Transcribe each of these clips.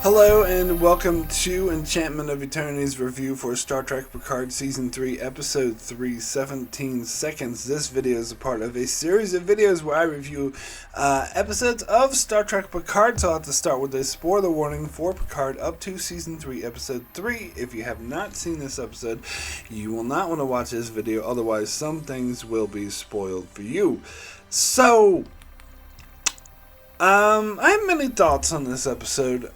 Hello and welcome to Enchantment of Eternity's review for Star Trek Picard Season 3, Episode 3, 17 Seconds. This video is a part of a series of videos where I review episodes of Star Trek Picard, so I'll have to start with a spoiler warning for Picard up to Season 3, Episode 3. If you have not seen this episode, you will not want to watch this video, otherwise some things will be spoiled for you. So, I have many thoughts on this episode.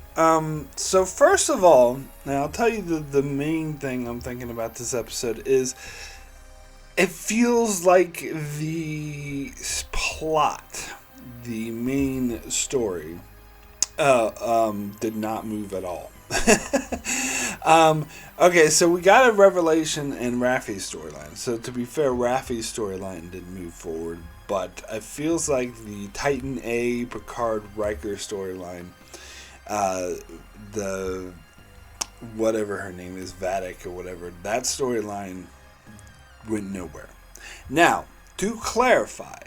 So first of all, now I'll tell you the main thing I'm thinking about this episode is it feels like the plot, the main story, did not move at all. Okay, so we got a revelation in Raffi's storyline. So to be fair, Raffi's storyline didn't move forward, but it feels like the Titan A Picard Riker storyline, the whatever her name is, Vatic or whatever, that storyline went nowhere. Now, to clarify,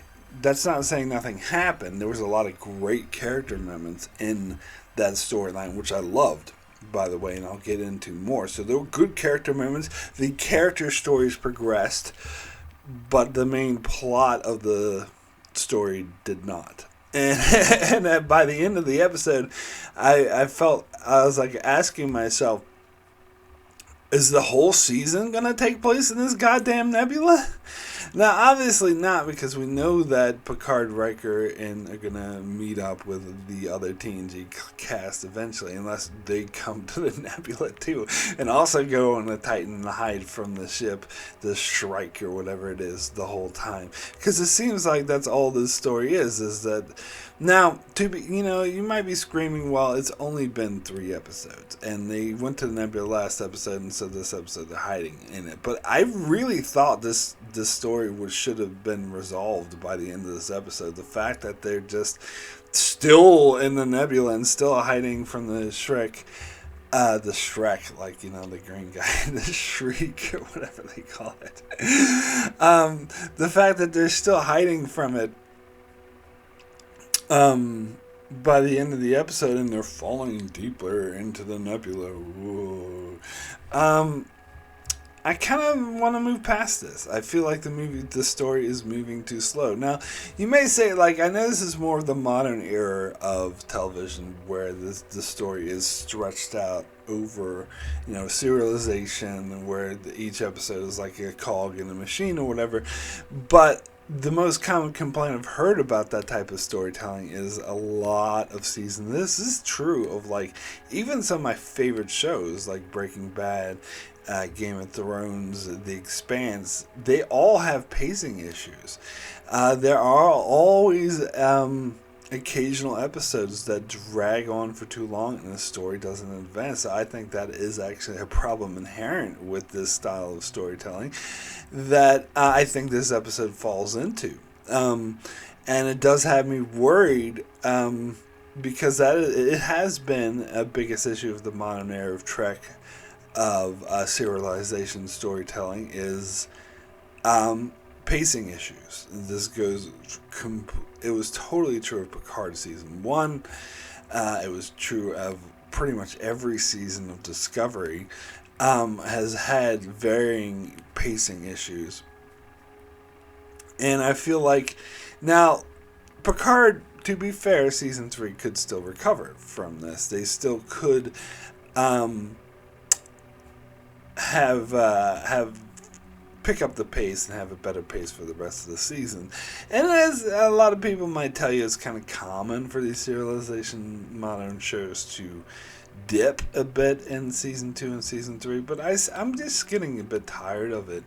that's not saying nothing happened. There was a lot of great character moments in that storyline, which I loved, by the way, and I'll get into more. So there were good character moments. The character stories progressed, but the main plot of the story did not. And by the end of the episode, I was like asking myself, is the whole season going to take place in this goddamn nebula? Now, obviously not, because we know that Picard, Riker, and are going to meet up with the other TNG cast eventually, unless they come to the nebula too, and also go on the Titan and hide from the ship, the Shrike or whatever it is, the whole time. Because it seems like that's all this story is that... Now, you might be screaming, well, it's only been 3 episodes, and they went to the nebula last episode, and so this episode they're hiding in it. But I really thought this story should have been resolved by the end of this episode. The fact that they're just still in the nebula and still hiding from the Shrek, the green guy, the Shriek, or whatever they call it. The fact that they're still hiding from it, by the end of the episode, and they're falling deeper into the nebula. Whoa. I kind of want to move past this. I feel like the story is moving too slow. Now, you may say, I know this is more of the modern era of television, where the story is stretched out over, serialization, where each episode is like a cog in a machine or whatever, but the most common complaint I've heard about that type of storytelling is a lot of seasons. This is true of even some of my favorite shows like Breaking Bad, Game of Thrones, The Expanse. They all have pacing issues. There are always occasional episodes that drag on for too long and the story doesn't advance. So I think that is actually a problem inherent with this style of storytelling that I think this episode falls into. And it does have me worried because it has been a biggest issue of the modern era of Trek, of serialization storytelling, is pacing issues. This it was totally true of Picard Season 1. It was true of pretty much every season of Discovery. Has had varying pacing issues. And I feel like, now, Picard, to be fair, Season 3 could still recover from this. They still could have pick up the pace and have a better pace for the rest of the season. And as a lot of people might tell you, it's kind of common for these serialization modern shows to dip a bit in Season 2 and Season 3, but I'm just getting a bit tired of it.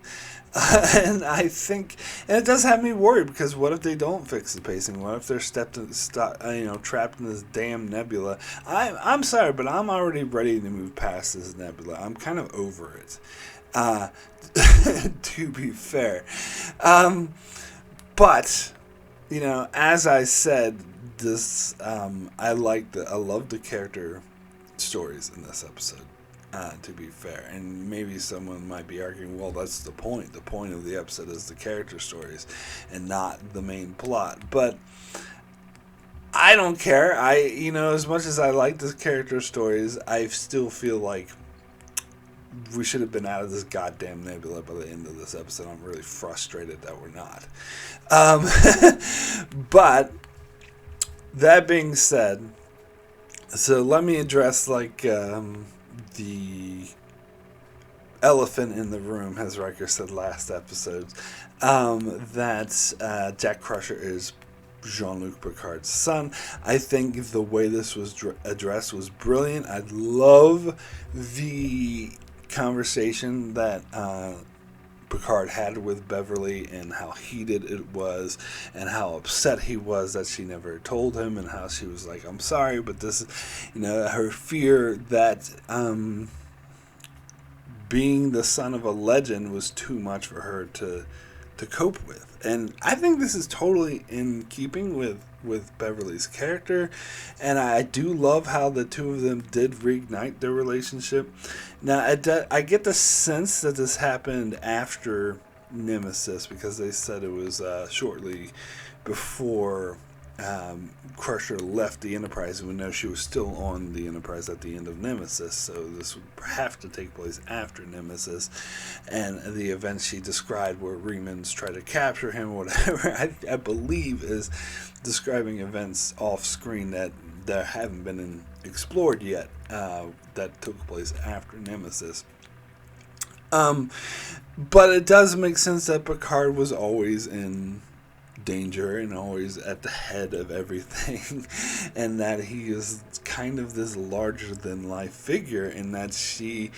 And I think, and it does have me worried, because what if they don't fix the pacing? What if they're trapped in this damn nebula? I'm sorry, but I'm already ready to move past this nebula. I'm kind of over it. To be fair. But, as I said, this, I love the character stories in this episode, to be fair. And maybe someone might be arguing, well, that's the point. The point of the episode is the character stories and not the main plot. But I don't care. As much as I like this character stories, I still feel like we should have been out of this goddamn nebula by the end of this episode. I'm really frustrated that we're not. But that being said, so let me address the elephant in the room, as Riker said last episode, that Jack Crusher is Jean-Luc Picard's son. I think the way this was addressed was brilliant. I love the conversation that Picard had with Beverly and how heated it was and how upset he was that she never told him, and how she was like, I'm sorry, but this is, her fear that being the son of a legend was too much for her to cope with. And I think this is totally in keeping with Beverly's character, and I do love how the two of them did reignite their relationship. Now, I get the sense that this happened after Nemesis, because they said it was shortly before Crusher left the Enterprise, and we know she was still on the Enterprise at the end of Nemesis, so this would have to take place after Nemesis, and the events she described where Remans tried to capture him, whatever, I believe is describing events off screen that haven't been explored yet, that took place after Nemesis. But it does make sense that Picard was always in danger and always at the head of everything, and that he is kind of this larger than life figure, and that she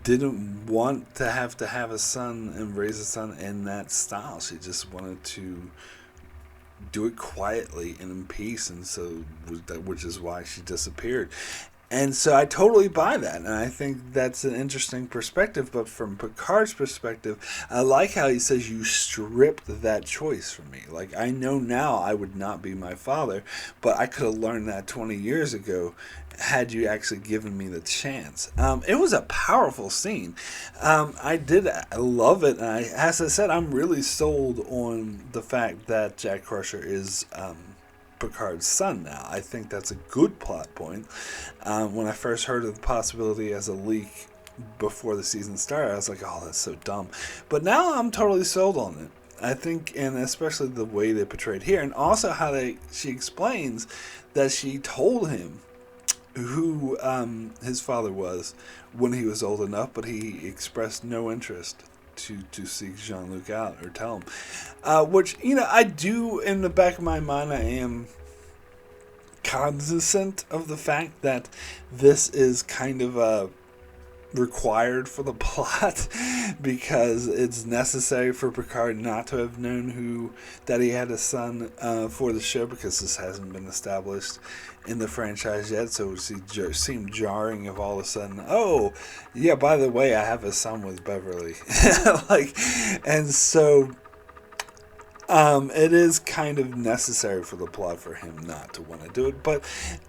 didn't want to have a son and raise a son in that style. She just wanted to do it quietly and in peace, and so which is why she disappeared. And so I totally buy that, and I think that's an interesting perspective. But from Picard's perspective, I like how he says, you stripped that choice from me. Like, I know now I would not be my father, but I could have learned that 20 years ago had you actually given me the chance. It was a powerful scene. I love it, and as I said, I'm really sold on the fact that Jack Crusher is Picard's son now. I think that's a good plot point. When I first heard of the possibility as a leak before the season started, I was like, oh, that's so dumb. But now I'm totally sold on it. I think, and especially the way they portrayed here, and also how she explains that she told him who his father was when he was old enough, but he expressed no interest to seek Jean-Luc out or tell him. Which, I do, in the back of my mind, I am cognizant of the fact that this is kind of required for the plot, because it's necessary for Picard not to have known that he had a son for the show, because this hasn't been established in the franchise yet. So it seemed jarring if all of a sudden, oh yeah, by the way, I have a son with Beverly. And so it is kind of necessary for the plot for him not to want to do it, but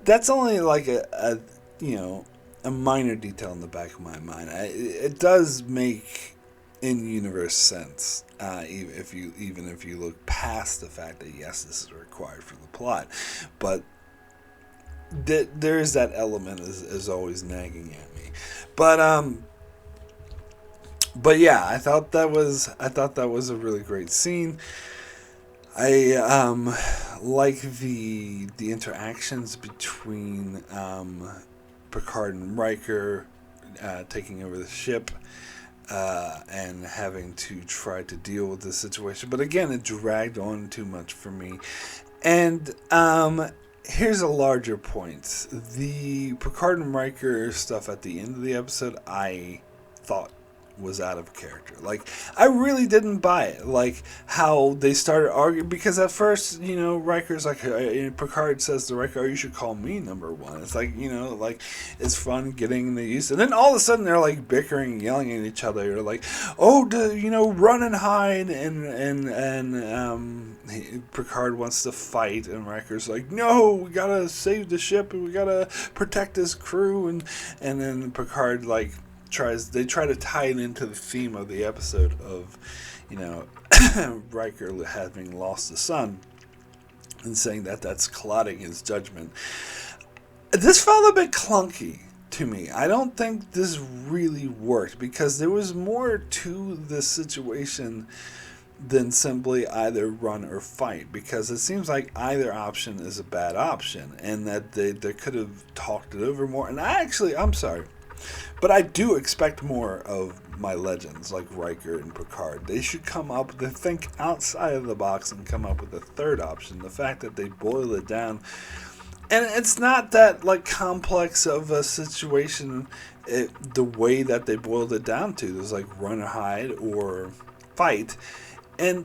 that's only like a minor detail in the back of my mind. It does make in-universe sense, even if you look past the fact that yes, this is required for the plot, but there is that element is always nagging at me. But yeah, I thought that was a really great scene. I like the interactions between Picard and Riker taking over the ship and having to try to deal with this situation. But again, it dragged on too much for me. And here's a larger point. The Picard and Riker stuff at the end of the episode, I thought was out of character. Like, I really didn't buy it. Like, how they started arguing, because at first, Riker's like, Picard says to Riker, oh, you should call me number one. It's like, it's fun getting the use. And then all of a sudden they're like bickering, yelling at each other. They're like, oh, run and hide. And Picard wants to fight, and Riker's like, no, we gotta save the ship, and we gotta protect this crew. And then Picard, like, try to tie it into the theme of the episode of, Riker having lost a son. and saying that that's clouding his judgment. This felt a bit clunky to me. I don't think this really worked because there was more to this situation than simply either run or fight, because it seems like either option is a bad option and that they could have talked it over more. And I'm sorry, but I do expect more of my legends like Riker and Picard. They should come up, they think outside of the box and come up with a third option. The fact that they boil it down, and it's not that like complex of a situation, the way that they boiled it down to, there's like run or hide or fight. And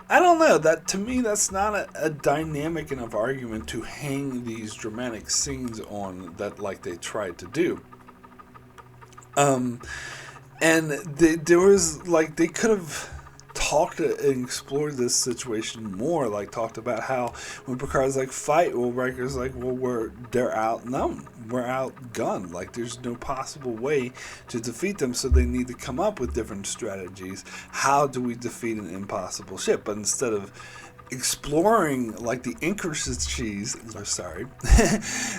I don't know, that to me that's not a dynamic enough argument to hang these dramatic scenes on that like they tried to do. And there was like they could have talked and explored this situation more, like talked about how when Picard's like fight, well Riker's like, well they're outnumbered, we're outgunned, like there's no possible way to defeat them, so they need to come up with different strategies. How do we defeat an impossible ship? But instead of exploring like the intricacies,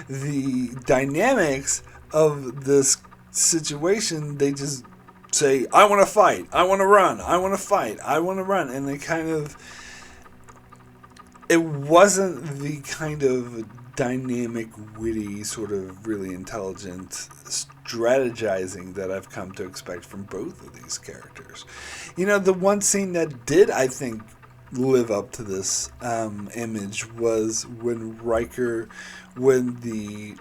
the dynamics of this situation, they just say, I want to fight, I want to run, I want to fight, I want to run. And they kind of, it wasn't the kind of dynamic, witty, sort of really intelligent strategizing that I've come to expect from both of these characters. You know, the one scene that did, I think, live up to this image was when the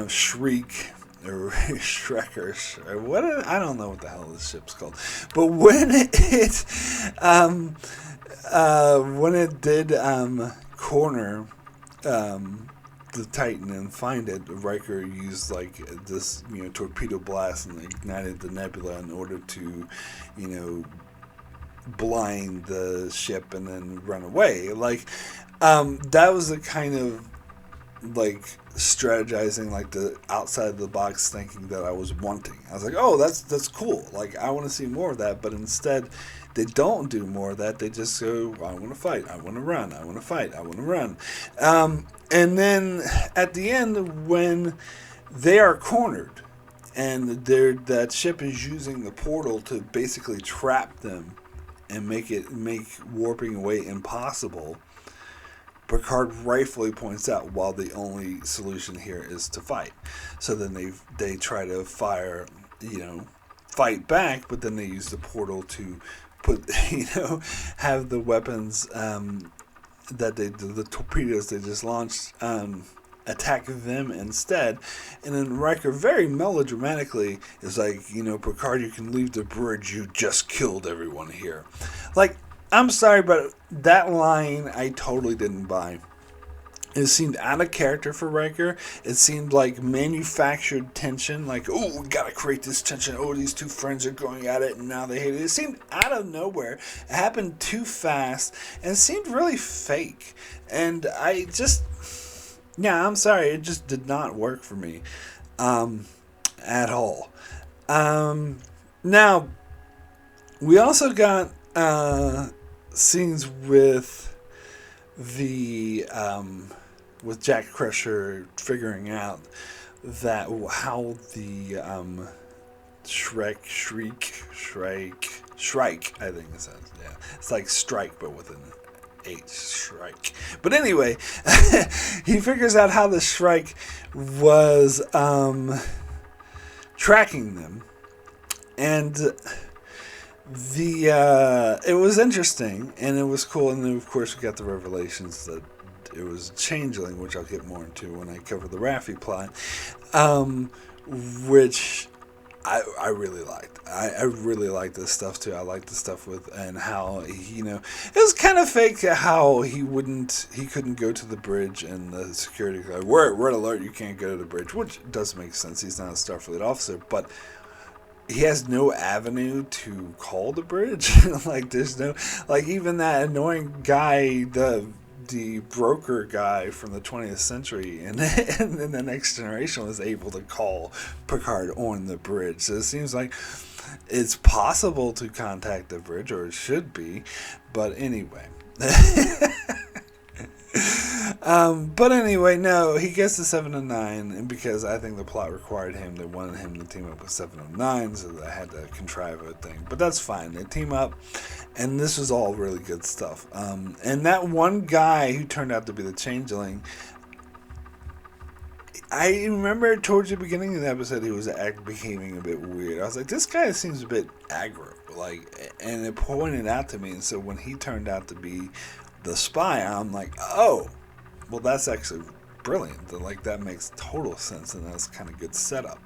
Shriek, or Shrekker, I don't know what the hell this ship's called, but when it did corner the Titan and find it, Riker used like this, torpedo blast and ignited the nebula in order to, blind the ship and then run away. Like, that was the kind of like strategizing, like the outside of the box thinking that I was wanting. I was like, oh, that's cool. Like, I want to see more of that. But instead, they don't do more of that. They just go, I want to fight, I want to run, I want to fight, I want to run. And then at the end, when they are cornered and that ship is using the portal to basically trap them and make warping away impossible, Picard rightfully points out, while the only solution here is to fight. So then they try to fight back, but then they use the portal to put, have the weapons the torpedoes they just launched attack them instead. And then Riker very melodramatically is like, Picard, you can leave the bridge, you just killed everyone here. Like, I'm sorry, but that line I totally didn't buy. It seemed out of character for Riker. It seemed like manufactured tension, like, oh, we gotta create this tension. Oh, these two friends are going at it and now they hate it. It seemed out of nowhere. It happened too fast and it seemed really fake. And I'm sorry, it just did not work for me at all. Now, we also got scenes with with Jack Crusher figuring out that how the Shrike, I think it says, yeah, it's like strike but with an H, Shrike. But anyway, he figures out how the Shrike was tracking them, and it was interesting and it was cool. And then of course we got the revelations that it was a changeling, which I'll get more into when I cover the Raffi plot, which I really liked. I really liked this stuff too. I liked the stuff with, and how it was kind of fake how he couldn't go to the bridge, and the security guy, we're red alert, you can't go to the bridge, which does make sense. He's not a Starfleet officer, but he has no avenue to call the bridge. Like, there's no, like, even that annoying guy, the broker guy from the 20th century and then the Next Generation was able to call Picard on the bridge. So it seems like it's possible to contact the bridge, or it should be. But anyway. But anyway, no, he gets to 709, and because I think the plot required him, they wanted him to team up with 709, so they had to contrive a thing. But that's fine. They team up, and this was all really good stuff. And that one guy who turned out to be the Changeling, I remember towards the beginning of the episode, he was behaving a bit weird. I was like, this guy seems a bit aggro, and it pointed out to me. And so when he turned out to be the spy, I'm like, oh, well, that's actually brilliant. Like, that makes total sense, and that's kind of good setup.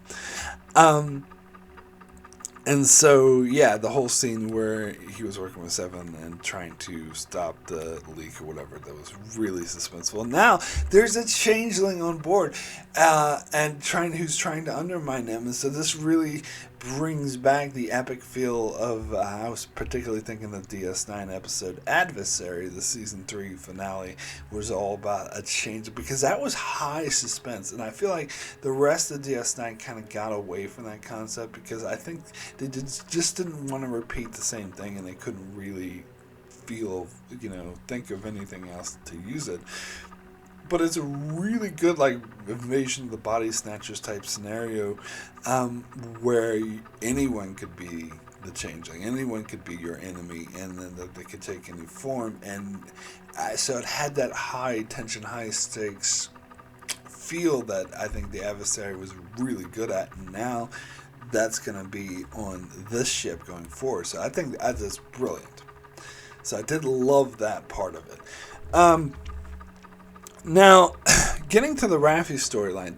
And so, yeah, the whole scene where he was working with Seven and trying to stop the leak or whatever, that was really suspenseful. Now, there's a changeling on board and who's trying to undermine him. And so this really brings back the epic feel of, I was particularly thinking the DS9 episode Adversary, the season 3 finale, was all about a change, because that was high suspense. And I feel like the rest of DS9 kind of got away from that concept, because I think they just didn't want to repeat the same thing, and they couldn't really think of anything else to use it. But it's a really good, Invasion of the Body Snatchers type scenario, where anyone could be the changeling. Anyone could be your enemy, and then they could take any form. And so it had that high tension, high stakes feel that I think the Adversary was really good at. And now that's going to be on this ship going forward. So I think that's brilliant. So I did love that part of it. Now, getting to the Raffi storyline,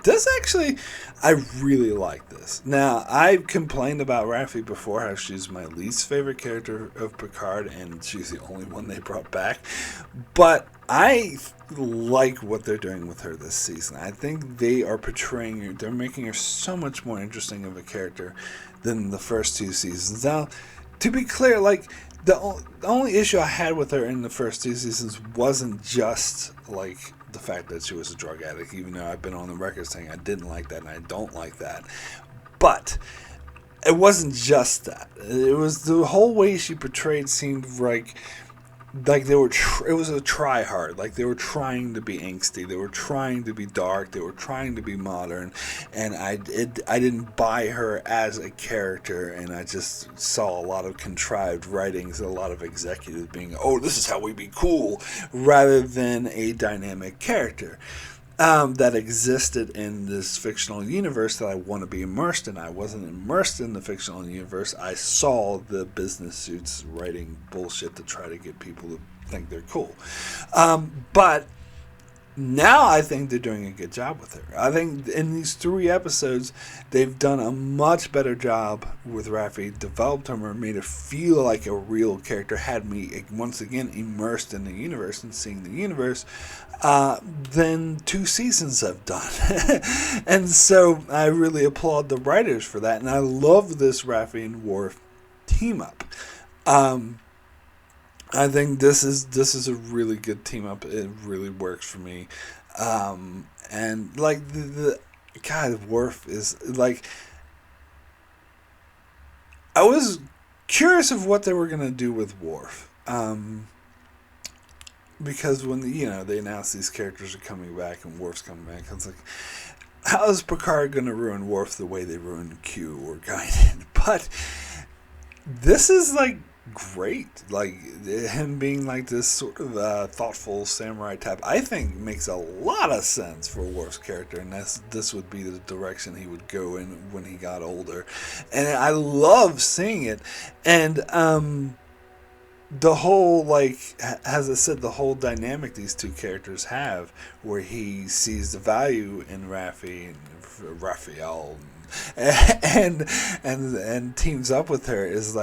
I really like this. Now, I've complained about Raffi before, how she's my least favorite character of Picard, and she's the only one they brought back. But I like what they're doing with her this season. I think they are portraying her, they're making her so much more interesting of a character than the first 2 seasons. Now, to be clear, the only issue I had with her in the first 2 seasons wasn't just, the fact that she was a drug addict, even though I've been on the record saying I didn't like that and I don't like that. But it wasn't just that. It was the whole way she portrayed seemed like they were it was a try hard. They were trying to be angsty, they were trying to be dark, they were trying to be modern, and I didn't buy her as a character, and I just saw a lot of contrived writings, a lot of executives being, oh, this is how we be cool, rather than a dynamic character that existed in this fictional universe that I want to be immersed in. I wasn't immersed in the fictional universe. I saw the business suits writing bullshit to try to get people to think they're cool. But now I think they're doing a good job with her. I think in these 3 episodes, they've done a much better job with Raffi, developed her, made her feel like a real character, had me once again immersed in the universe and seeing the universe than 2 seasons have done. And so I really applaud the writers for that, and I love this Raffi and Worf team up. I think this is a really good team up. It really works for me. And the God, Worf is I was curious of what they were gonna do with Worf. Because when they announced these characters are coming back and Worf's coming back, I was like, how is Picard gonna ruin Worf the way they ruined Q or Guinan? But this is great. Him being this sort of thoughtful samurai type, I think makes a lot of sense for Worf's character, and this would be the direction he would go in when he got older. And I love seeing it. And the whole, as I said, the whole dynamic these 2 characters have, where he sees the value in Raffi and Raphael and teams up with her, is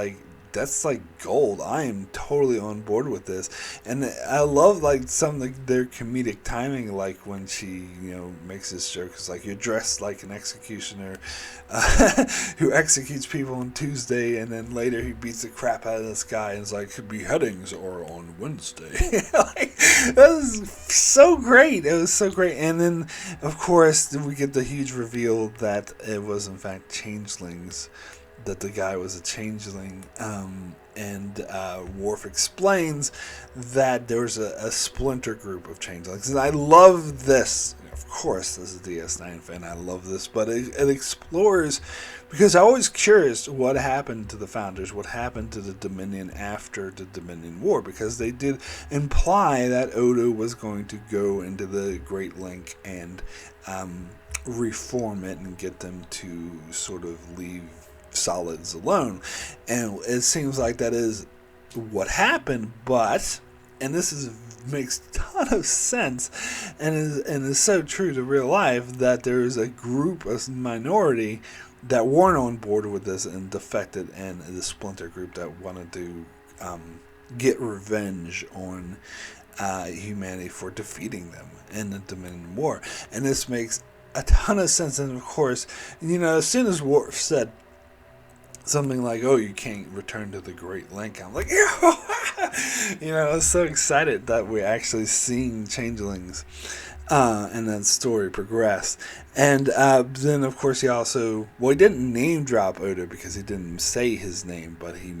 that's gold. I am totally on board with this, and I love some of their comedic timing, when she makes this joke. It's you're dressed like an executioner who executes people on Tuesday, and then later he beats the crap out of this guy and is beheadings are on Wednesday. That was so great. It was so great. And then of course we get the huge reveal that it was in fact changelings that the guy was a changeling, and Worf explains that there's a splinter group of changelings. And I love this. Of course, as a DS9 fan, I love this, but it explores, because I was curious what happened to the Founders, what happened to the Dominion after the Dominion War, because they did imply that Odo was going to go into the Great Link and reform it and get them to sort of leave solids alone. And it seems like that is what happened, but, and this makes a ton of sense and is so true to real life, that there is a group, a minority that weren't on board with this and defected, and the splinter group that wanted to get revenge on humanity for defeating them in the Dominion War. And this makes a ton of sense. And of course, as soon as Worf said something like, "Oh, you can't return to the Great Link," I'm like, yeah! I was so excited that we're actually seeing changelings, and that story progress. And then, of course, he didn't name drop Odo because he didn't say his name, but he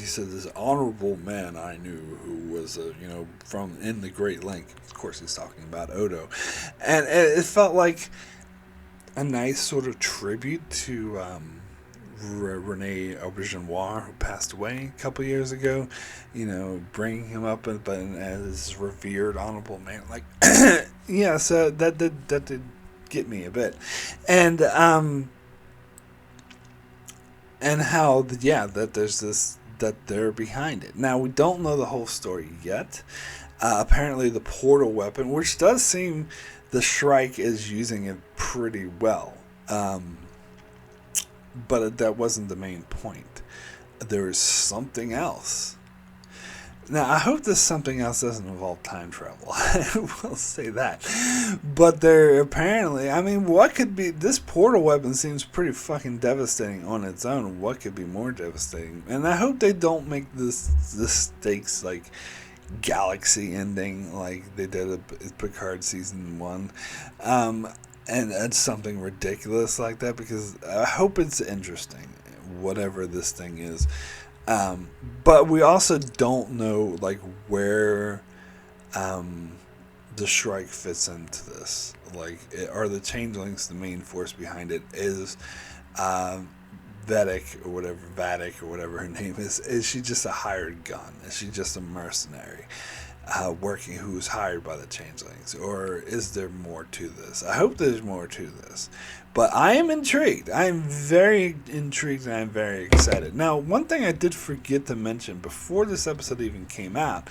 said, "This honorable man I knew who was, from in the Great Link." Of course, he's talking about Odo, and it felt like a nice sort of tribute to Rene Aubergenois, who passed away a couple years ago, bringing him up as revered honorable man. Like, yeah, so that did get me a bit. And how, that there's this, that they're behind it. Now, we don't know the whole story yet. Apparently the portal weapon, which does seem the Shrike is using it pretty well. But that wasn't the main point. There is something else. Now, I hope this something else doesn't involve time travel. I will say that. But there apparently, what could be... This portal weapon seems pretty fucking devastating on its own. What could be more devastating? And I hope they don't make this stakes like galaxy ending like they did at Picard Season 1. And it's something ridiculous like that, because I hope it's interesting, whatever this thing is. But we also don't know, where the Shrike fits into this. Are the changelings the main force behind it? Is Vatic or whatever her name is she just a hired gun? Is she just a mercenary? Who's hired by the changelings, or is there more to this? I hope there's more to this, but I am intrigued. I am very intrigued, and I'm very excited. Now, one thing I did forget to mention before this episode even came out,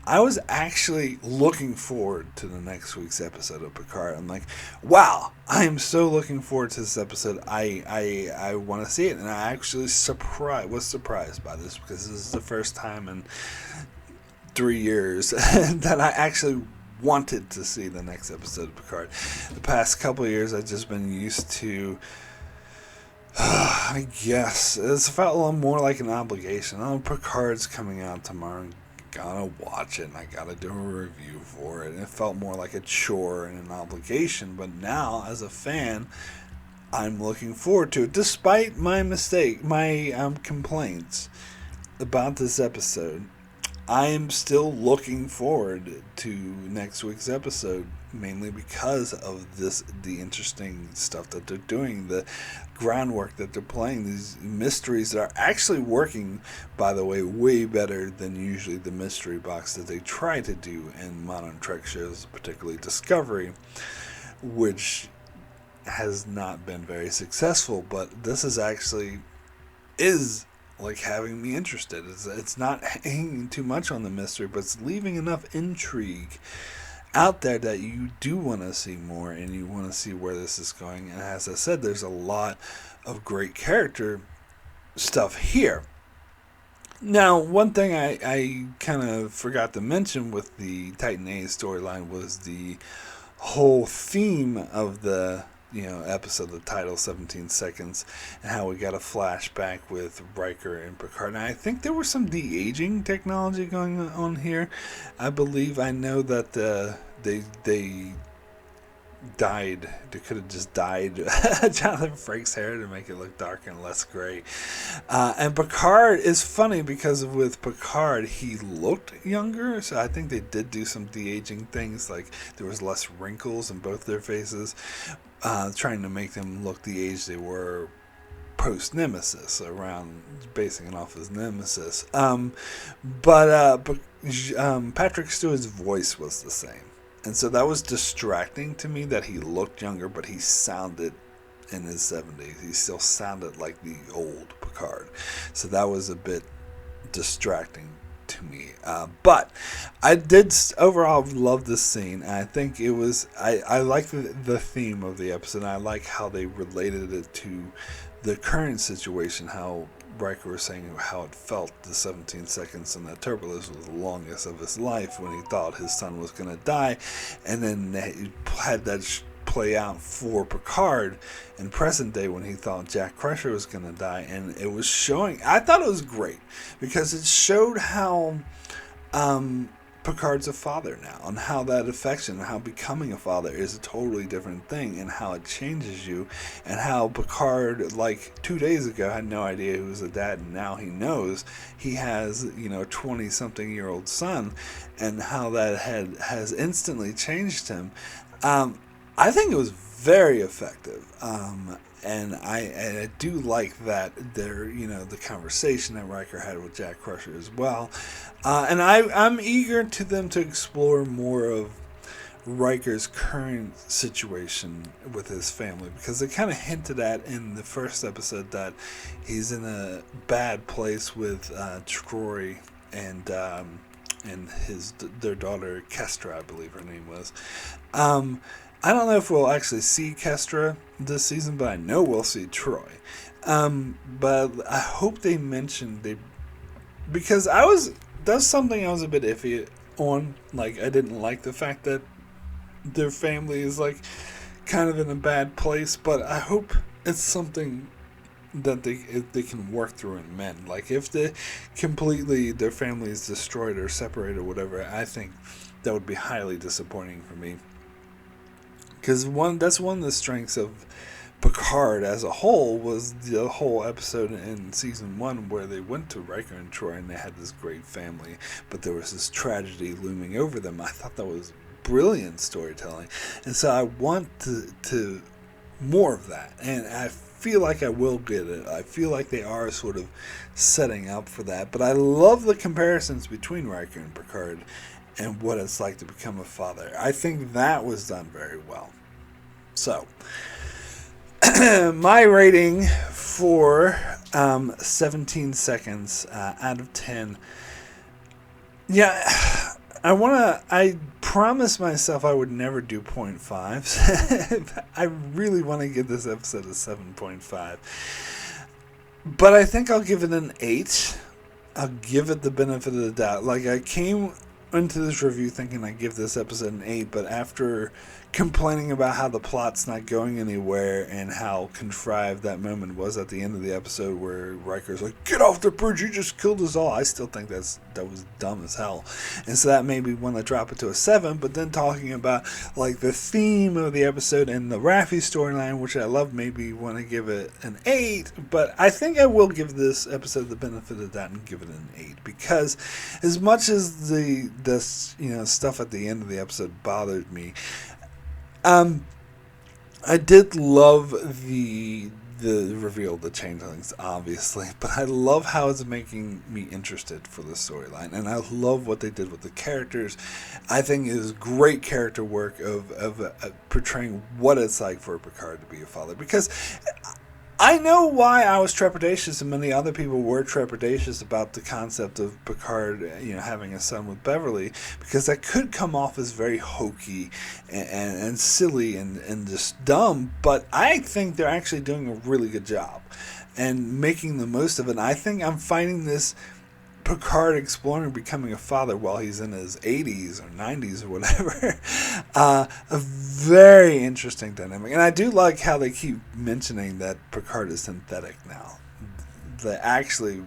I was actually looking forward to the next week's episode of Picard. I'm like, wow, I am so looking forward to this episode. I want to see it, and I actually was surprised by this, because this is the first time in 3 years that I actually wanted to see the next episode of Picard. The past couple of years, I've just been used to, I guess, it's felt a little more like an obligation. Picard's coming out tomorrow. Gotta watch it, and I gotta do a review for it. And it felt more like a chore and an obligation. But now, as a fan, I'm looking forward to it, despite my complaints about this episode. I am still looking forward to next week's episode, mainly because of the interesting stuff that they're doing, the groundwork that they're playing, these mysteries that are actually working, by the way, way better than usually the mystery box that they try to do in modern Trek shows, particularly Discovery, which has not been very successful. But this is having me interested. It's not hanging too much on the mystery, but it's leaving enough intrigue out there that you do want to see more, and you want to see where this is going. And as I said, there's a lot of great character stuff here. Now, one thing I kind of forgot to mention with the Titan A storyline was the whole theme of the episode, the title, 17 Seconds, and how we got a flashback with Riker and Picard. And I think there was some de-aging technology going on here. I know that they dyed. They could have just dyed Jonathan Frakes' hair to make it look darker and less gray. And Picard is funny because with Picard, he looked younger. So I think they did do some de-aging things. Like there was less wrinkles in both their faces, trying to make them look the age they were post Nemesis, around basing it off his Nemesis. But Patrick Stewart's voice was the same. And so that was distracting to me that he looked younger, but he sounded in his 70s. He still sounded like the old Picard. So that was a bit distracting to me. But I did overall love this scene. And I think it was, I like the theme of the episode. I like how they related it to the current situation, how Riker was saying how it felt the 17 seconds in that turbulence was the longest of his life when he thought his son was going to die, and then they had that play out for Picard in present day when he thought Jack Crusher was going to die. And it was showing, I thought it was great because it showed how Picard's a father now, and how that affection and how becoming a father is a totally different thing, and how it changes you, and how Picard, like 2 days ago, had no idea who was a dad, and now he knows he has, a 20-something-year-old son, and how that has instantly changed him. I think it was very effective. And I do like that there, the conversation that Riker had with Jack Crusher as well. And I'm eager to them to explore more of Riker's current situation with his family, because they kind of hinted at in the first episode that he's in a bad place with Troy and their daughter Kestra, I believe her name was. I don't know if we'll actually see Kestra this season, but I know we'll see Troy. But I hope they mention because that's something I was a bit iffy on. Like, I didn't like the fact that their family is like kind of in a bad place, but I hope it's something that they can work through and mend. Like, if their family is destroyed or separated or whatever, I think that would be highly disappointing for me. Because that's one of the strengths of Picard as a whole was the whole episode in season 1 where they went to Riker and Troy and they had this great family, but there was this tragedy looming over them. I thought that was brilliant storytelling, and so I want to more of that, and I feel like I will get it. I feel like they are sort of setting up for that, but I love the comparisons between Riker and Picard and what it's like to become a father. I think that was done very well. So, my rating for 17 seconds out of 10. Yeah, I promised myself I would never do 0.5. I really want to give this episode a 7.5. But I think I'll give it an 8. I'll give it the benefit of the doubt. Like, I came into this review thinking I'd give this episode an 8, but after complaining about how the plot's not going anywhere and how contrived that moment was at the end of the episode where Riker's like, "Get off the bridge, you just killed us all," I still think that was dumb as hell. And so that made me want to drop it to a 7, but then talking about like the theme of the episode and the Raffi storyline, which I love, made me want to give it an 8, but I think I will give this episode the benefit of that and give it an 8, because as much as the stuff at the end of the episode bothered me, I did love the reveal of the changelings, obviously, but I love how it's making me interested for the storyline, and I love what they did with the characters. I think it is great character work of portraying what it's like for Picard to be a father, because I know why I was trepidatious, and many other people were trepidatious about the concept of Picard, having a son with Beverly, because that could come off as very hokey and silly and just dumb. But I think they're actually doing a really good job and making the most of it. And I think I'm finding this Picard exploring becoming a father while he's in his 80s or 90s or whatever, a very interesting dynamic. And I do like how they keep mentioning that Picard is synthetic now. They're actually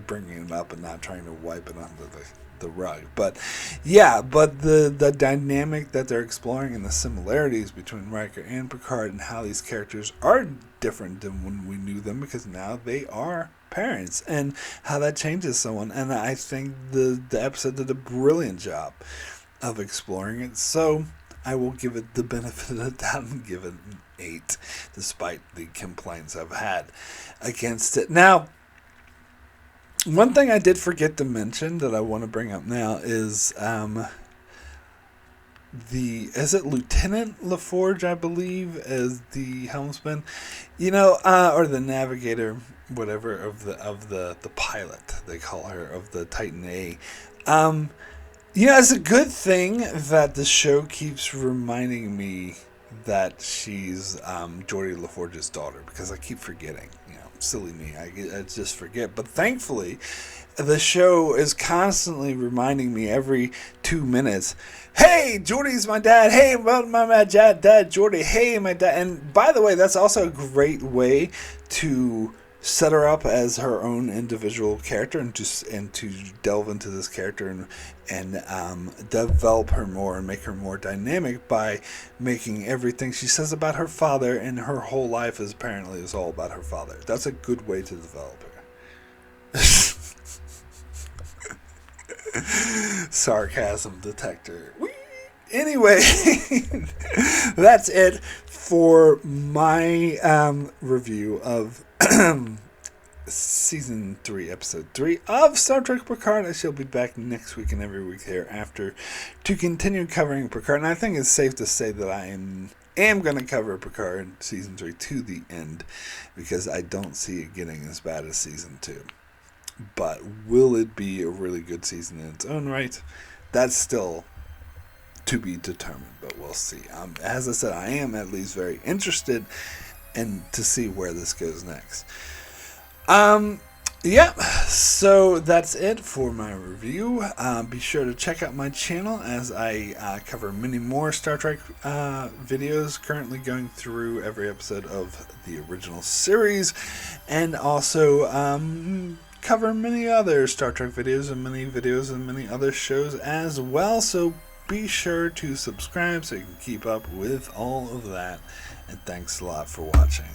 bringing it up and not trying to wipe it under the rug. But yeah, but the dynamic that they're exploring and the similarities between Riker and Picard and how these characters are different than when we knew them, because now they are parents, and how that changes someone. And I think the episode did a brilliant job of exploring it. So I will give it the benefit of the doubt and give it an 8, despite the complaints I've had against it. Now, one thing I did forget to mention that I want to bring up now is is it Lieutenant LaForge, I believe, as the helmsman, or the navigator, whatever, of the pilot, they call her, of the Titan A. It's a good thing that the show keeps reminding me that she's Geordi LaForge's daughter, because I keep forgetting. Silly me, I just forget. But thankfully, the show is constantly reminding me every 2 minutes, hey, Geordi's my dad. Hey, my dad, Geordi. Hey, my dad. And by the way, that's also a great way to set her up as her own individual character, and to delve into this character and develop her more and make her more dynamic by making everything she says about her father and her whole life is all about her father. That's a good way to develop her. Sarcasm detector. Whee! Anyway, that's it for my review of Season 3, Episode 3 of Star Trek Picard. I shall be back next week and every week thereafter to continue covering Picard. And I think it's safe to say that I am going to cover Picard Season 3 to the end, because I don't see it getting as bad as Season 2. But will it be a really good season in its own right? That's still to be determined, but we'll see. As I said, I am at least very interested to see where this goes next. So that's it for my review. Be sure to check out my channel as I cover many more Star Trek videos, currently going through every episode of the original series, and also cover many other Star Trek videos and many other shows as well. So be sure to subscribe so you can keep up with all of that. And thanks a lot for watching.